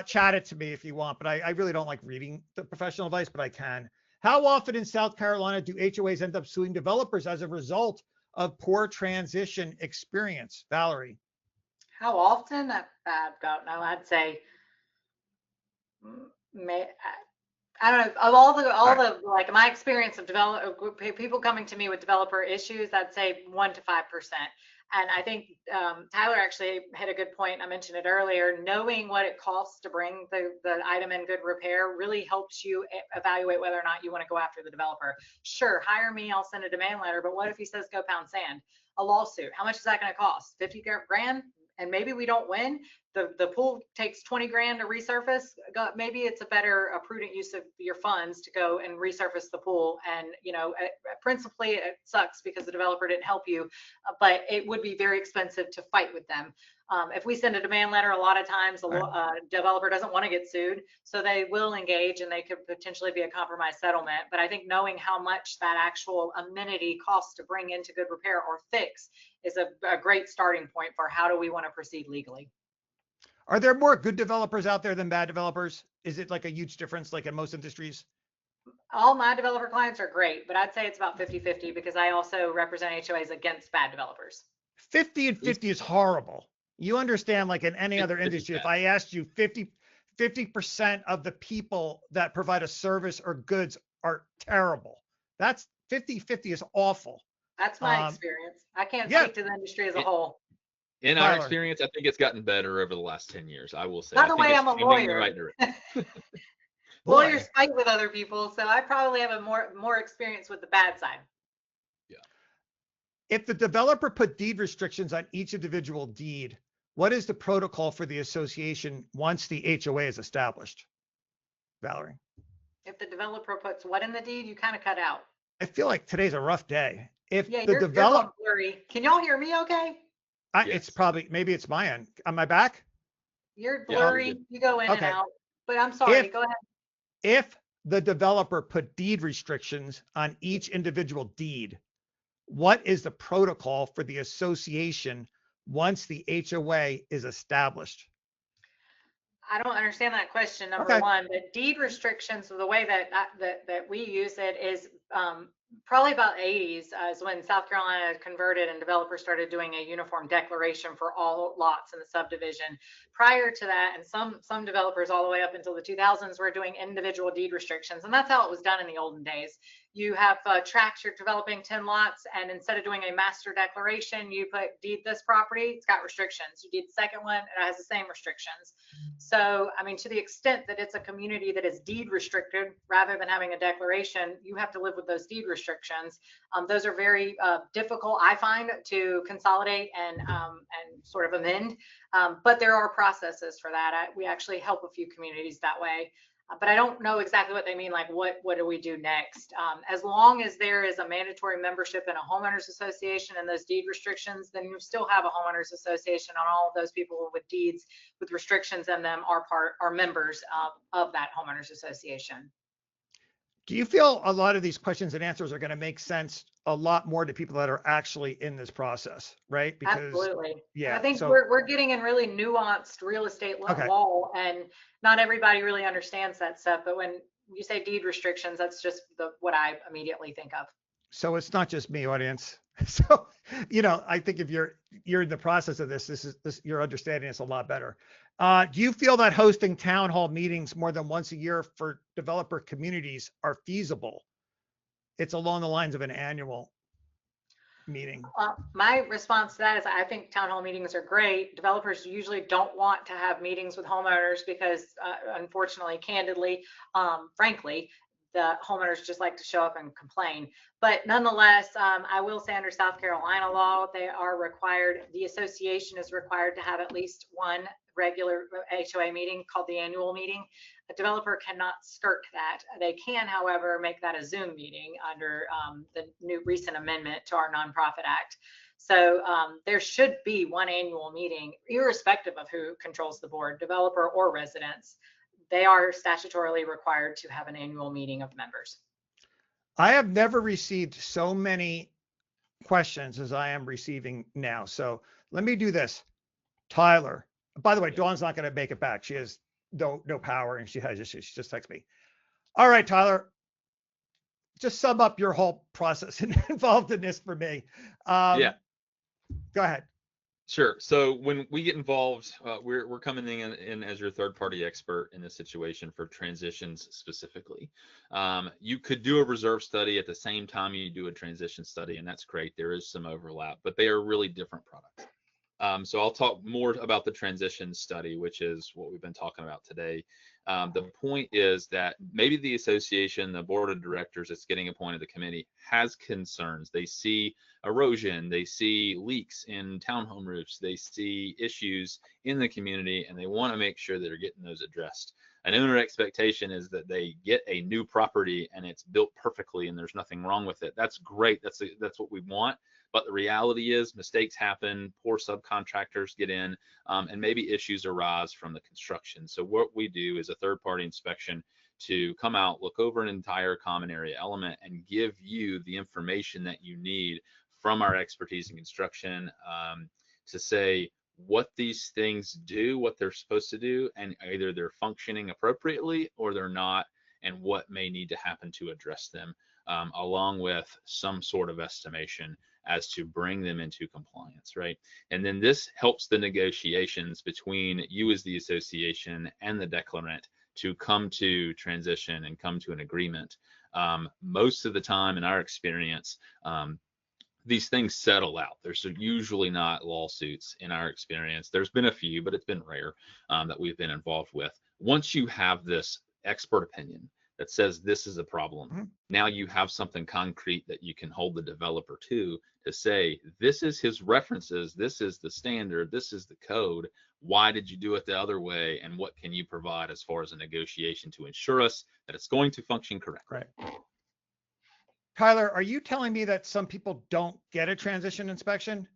chat it to me if you want, but I really don't like reading the professional advice, but I can. How often in South Carolina do HOAs end up suing developers as a result of poor transition experience? Valerie. How often? I don't know. I'd say, I don't know. Of all the like my experience of people coming to me with developer issues, I'd say 1 to 5%. And I think Tyler actually had a good point. I mentioned it earlier. Knowing what it costs to bring the item in good repair really helps you evaluate whether or not you want to go after the developer. Sure, hire me, I'll send a demand letter. But what if he says go pound sand? A lawsuit. How much is that going to cost? 50 grand? And maybe we don't win. The pool takes 20 grand to resurface. Maybe it's a prudent use of your funds to go and resurface the pool. And principally it sucks because the developer didn't help you, but it would be very expensive to fight with them. If we send a demand letter, a lot of times the developer doesn't want to get sued, so they will engage, and they could potentially be a compromise settlement. But I think knowing how much that actual amenity costs to bring into good repair or fix is a great starting point for how do we want to proceed legally. Are there more good developers out there than bad developers? Is it like a huge difference like in most industries? All my developer clients are great, but I'd say it's about 50-50 because I also represent HOAs against bad developers. 50 and 50 is horrible. You understand, like in any other industry, if I asked you 50% of the people that provide a service or goods are terrible. That's 50-50 is awful. That's my experience. I can't speak to the industry as a whole. In our experience, I think it's gotten better over the last 10 years, I will say. By the way, I'm a lawyer. Right. Lawyers fight with other people, so I probably have a more experience with the bad side. Yeah. If the developer put deed restrictions on each individual deed, what is the protocol for the association once the HOA is established? Valerie. If the developer puts what in the deed, you kind of cut out. I feel like today's a rough day. If the you're blurry. Can y'all hear me okay? Yes. It's probably, maybe it's my end. Am I back? You're blurry. You go in and out. But I'm sorry. Go ahead. If the developer put deed restrictions on each individual deed, what is the protocol for the association once the HOA is established? I don't understand that question, number one. The deed restrictions, the way that we use it is probably about 80s is when South Carolina converted and developers started doing a uniform declaration for all lots in the subdivision. Prior to that, and some developers all the way up until the 2000s were doing individual deed restrictions, and that's how it was done in the olden days. You have tracts, you're developing 10 lots, and instead of doing a master declaration, you put deed this property, it's got restrictions. You deed the second one, it has the same restrictions. So, I mean, to the extent that it's a community that is deed restricted rather than having a declaration, you have to live with those deed restrictions. Those are very difficult, I find, to consolidate and sort of amend. But there are processes for that. We actually help a few communities that way. But I don't know exactly what they mean, like what do we do next? As long as there is a mandatory membership in a homeowners association and those deed restrictions, then you still have a homeowners association, and all of those people with deeds with restrictions in them are members of that homeowners association. Do you feel a lot of these questions and answers are going to make sense a lot more to people that are actually in this process, right? Because absolutely. Yeah. I think we're getting in really nuanced real estate law, and not everybody really understands that stuff. But when you say deed restrictions, that's just what I immediately think of. So it's not just me, audience. So, I think if you're in the process of this, you're understanding this a lot better. Do you feel that hosting town hall meetings more than once a year for developer communities are feasible? It's along the lines of an annual meeting. My response to that is I think town hall meetings are great. Developers usually don't want to have meetings with homeowners because unfortunately, candidly, frankly, the homeowners just like to show up and complain. But nonetheless, I will say under South Carolina law, they are required, the association is required to have at least one regular HOA meeting called the annual meeting. A developer cannot skirt that. They can, however, make that a Zoom meeting under the new recent amendment to our Nonprofit Act. So there should be one annual meeting, irrespective of who controls the board, developer or residents. They are statutorily required to have an annual meeting of members. I have never received so many questions as I am receiving now. So let me do this. Tyler, by the way, Dawn's not going to make it back. She has no power, and she just texted me. All right, Tyler, just sum up your whole process involved in this for me. Yeah. Go ahead. Sure. So when we get involved, we're coming in as your third-party expert in this situation for transitions specifically. You could do a reserve study at the same time you do a transition study, and that's great. There is some overlap, but they are really different products. So I'll talk more about the transition study, which is what we've been talking about today. The point is that maybe the association, the board of directors that's getting appointed the committee has concerns. They see erosion, they see leaks in townhome roofs, they see issues in the community, and they want to make sure that they're getting those addressed. An owner expectation is that they get a new property and it's built perfectly and there's nothing wrong with it. That's great. That's what we want. But the reality is mistakes happen, poor subcontractors get in, and maybe issues arise from the construction. So what we do is a third-party inspection to come out, look over an entire common area element, and give you the information that you need from our expertise in construction to say what these things do, what they're supposed to do, and either they're functioning appropriately or they're not, and what may need to happen to address them, along with some sort of estimation as to bring them into compliance, right? And then this helps the negotiations between you as the association and the declarant to come to transition and come to an agreement. Most of the time in our experience, these things settle out. There's usually not lawsuits in our experience. There's been a few, but it's been rare that we've been involved with. Once you have this expert opinion that says this is a problem, now you have something concrete that you can hold the developer to say, this is his references, this is the standard, this is the code. Why did you do it the other way? And what can you provide as far as a negotiation to ensure us that it's going to function correctly? Right. Tyler, are you telling me that some people don't get a transition inspection?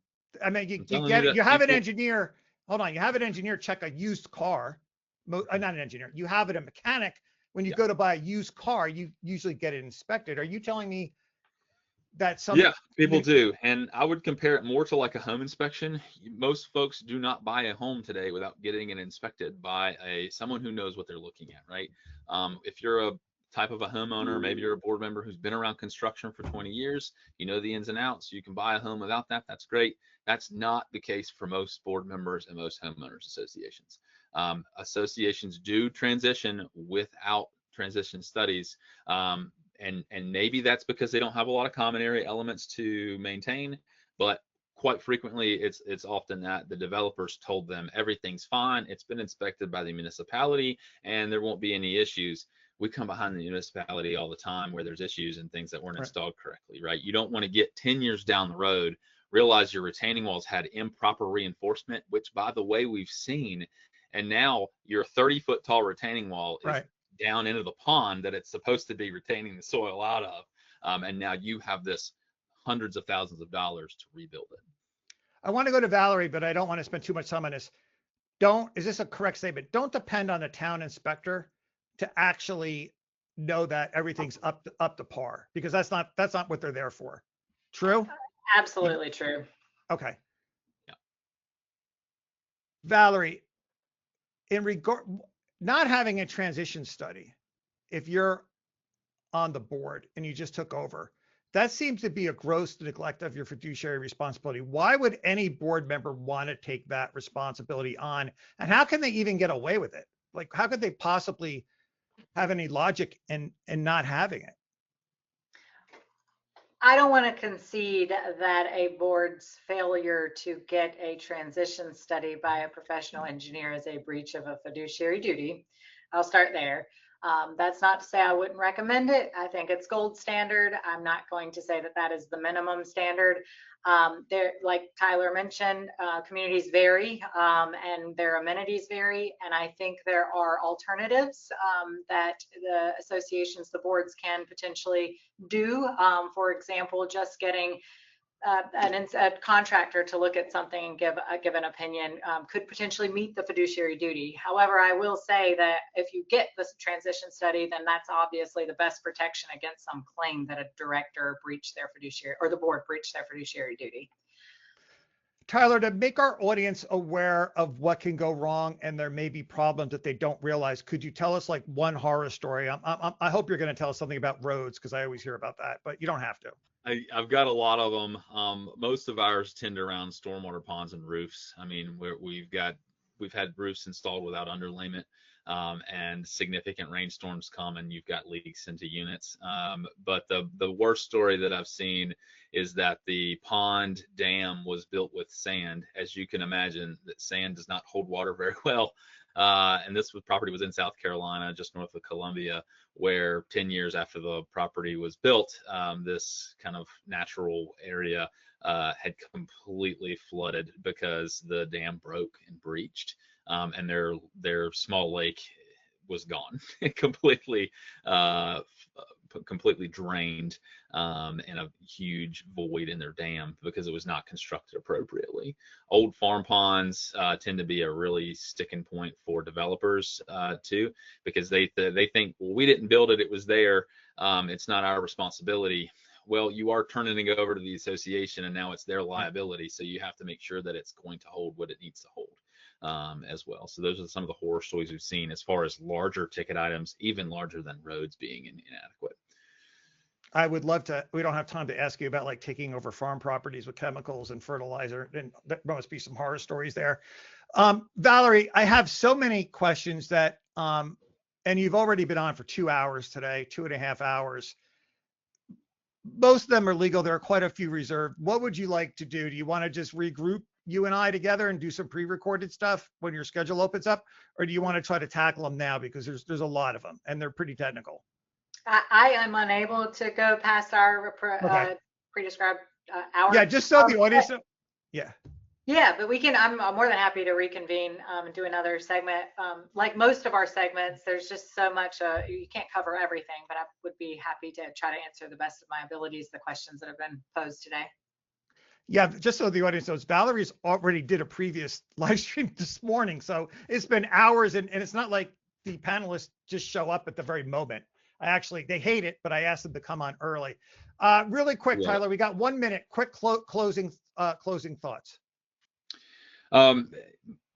I mean, you have an engineer, hold on, you have an engineer check a used car, not an engineer, you have it a mechanic. When you go to buy a used car, you usually get it inspected. Are you telling me that some? Yeah, people do. And I would compare it more to like a home inspection. Most folks do not buy a home today without getting it inspected by someone who knows what they're looking at, right? If you're a type of a homeowner. Maybe you're a board member who's been around construction for 20 years. You know the ins and outs. You can buy a home without that. That's great. That's not the case for most board members and most homeowners associations. Associations do transition without transition studies. And maybe that's because they don't have a lot of common area elements to maintain, but quite frequently it's often that the developers told them everything's fine, it's been inspected by the municipality, and there won't be any issues. We come behind the municipality all the time where there's issues and things that weren't installed correctly, right? You don't want to get 10 years down the road, realize your retaining walls had improper reinforcement, which by the way we've seen, and now your 30-foot tall retaining wall is down into the pond that it's supposed to be retaining the soil out of, and now you have this hundreds of thousands of dollars to rebuild it. I want to go to Valerie, but I don't want to spend too much time on this. Is this a correct statement? Don't depend on the town inspector to actually know that everything's up to par, because that's not what they're there for. True? Absolutely true. Okay. Yeah. Valerie, in regard not having a transition study, if you're on the board and you just took over, that seems to be a gross neglect of your fiduciary responsibility. Why would any board member want to take that responsibility on? And how can they even get away with it? Like, how could they possibly have any logic in not having it? I don't want to concede that a board's failure to get a transition study by a professional engineer is a breach of a fiduciary duty. I'll start there. That's not to say I wouldn't recommend it. I think it's gold standard. I'm not going to say that that is the minimum standard. Like Tyler mentioned, communities vary and their amenities vary. And I think there are alternatives that the associations, the boards can potentially do. For example, just getting a contractor to look at something and give an opinion could potentially meet the fiduciary duty. However, I will say that if you get this transition study, then that's obviously the best protection against some claim that a director breached their fiduciary or the board breached their fiduciary duty. Tyler, to make our audience aware of what can go wrong and there may be problems that they don't realize, could you tell us like one horror story? I hope you're going to tell us something about roads, because I always hear about that, but you don't have to. I've got a lot of them. Most of ours tend around stormwater ponds and roofs. I mean, we've had roofs installed without underlayment, and significant rainstorms come and you've got leaks into units. But the worst story that I've seen is that the pond dam was built with sand. As you can imagine, that sand does not hold water very well. And this property was in South Carolina, just north of Columbia, where 10 years after the property was built, this kind of natural area had completely flooded because the dam broke and breached, and their small lake was gone, completely drained, in a huge void in their dam because it was not constructed appropriately. Old farm ponds tend to be a really sticking point for developers too, because they think, well, we didn't build it, it was there, it's not our responsibility. Well, you are turning it over to the association and now it's their liability, so you have to make sure that it's going to hold what it needs to hold as well. So those are some of the horror stories we've seen as far as larger ticket items, even larger than roads being inadequate. I would love to. We don't have time to ask you about like taking over farm properties with chemicals and fertilizer, and there must be some horror stories there. Valerie, I have so many questions that, and you've already been on for 2 hours today, 2.5 hours. Most of them are legal. There are quite a few reserved. What would you like to do? Do you want to just regroup you and I together and do some pre-recorded stuff when your schedule opens up, or do you want to try to tackle them now, because there's a lot of them and they're pretty technical? I am unable to go past our pre-described hour. Yeah, just so the audience. Yeah. Yeah, but we can. I'm more than happy to reconvene and do another segment. Like most of our segments, there's just so much. You can't cover everything, but I would be happy to try to answer the best of my abilities the questions that have been posed today. Yeah, just so the audience knows, Valerie's already did a previous live stream this morning, so it's been hours, and it's not like the panelists just show up at the very moment. They hate it, but I asked them to come on early. Really quick, yeah. Tyler, we got 1 minute. Quick closing thoughts.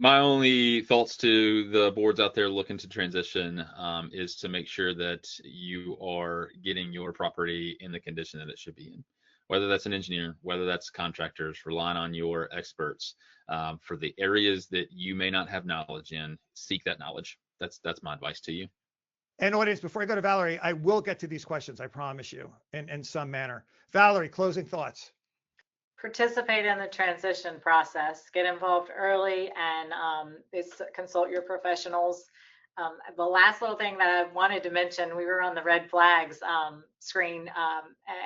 My only thoughts to the boards out there looking to transition is to make sure that you are getting your property in the condition that it should be in. Whether that's an engineer, whether that's contractors, relying on your experts for the areas that you may not have knowledge in. Seek that knowledge. That's my advice to you. And audience, before I go to Valerie, I will get to these questions, I promise you, in some manner. Valerie, closing thoughts. Participate in the transition process, get involved early, and consult your professionals. The last little thing that I wanted to mention, we were on the red flags screen,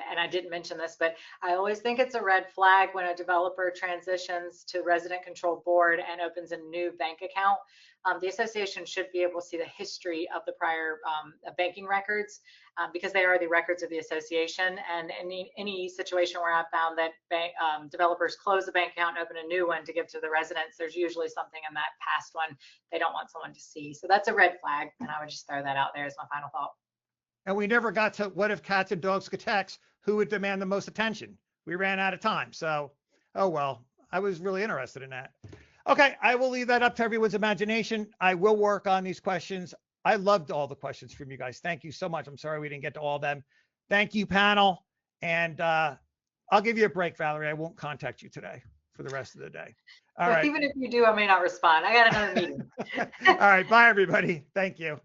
and I didn't mention this, but I always think it's a red flag when a developer transitions to resident control board and opens a new bank account. The association should be able to see the history of the prior banking records because they are the records of the association. And any situation where I've found that developers close a bank account and open a new one to give to the residents, there's usually something in that past one they don't want someone to see. So that's a red flag, and I would just throw that out there as my final thought. And we never got to what if cats and dogs could text, who would demand the most attention? We ran out of time. So, oh well, I was really interested in that. Okay, I will leave that up to everyone's imagination. I will work on these questions. I loved all the questions from you guys. Thank you so much. I'm sorry we didn't get to all of them. Thank you, panel. And I'll give you a break, Valerie. I won't contact you today for the rest of the day. All right. Even if you do, I may not respond. I got another meeting. All right. Bye, everybody. Thank you.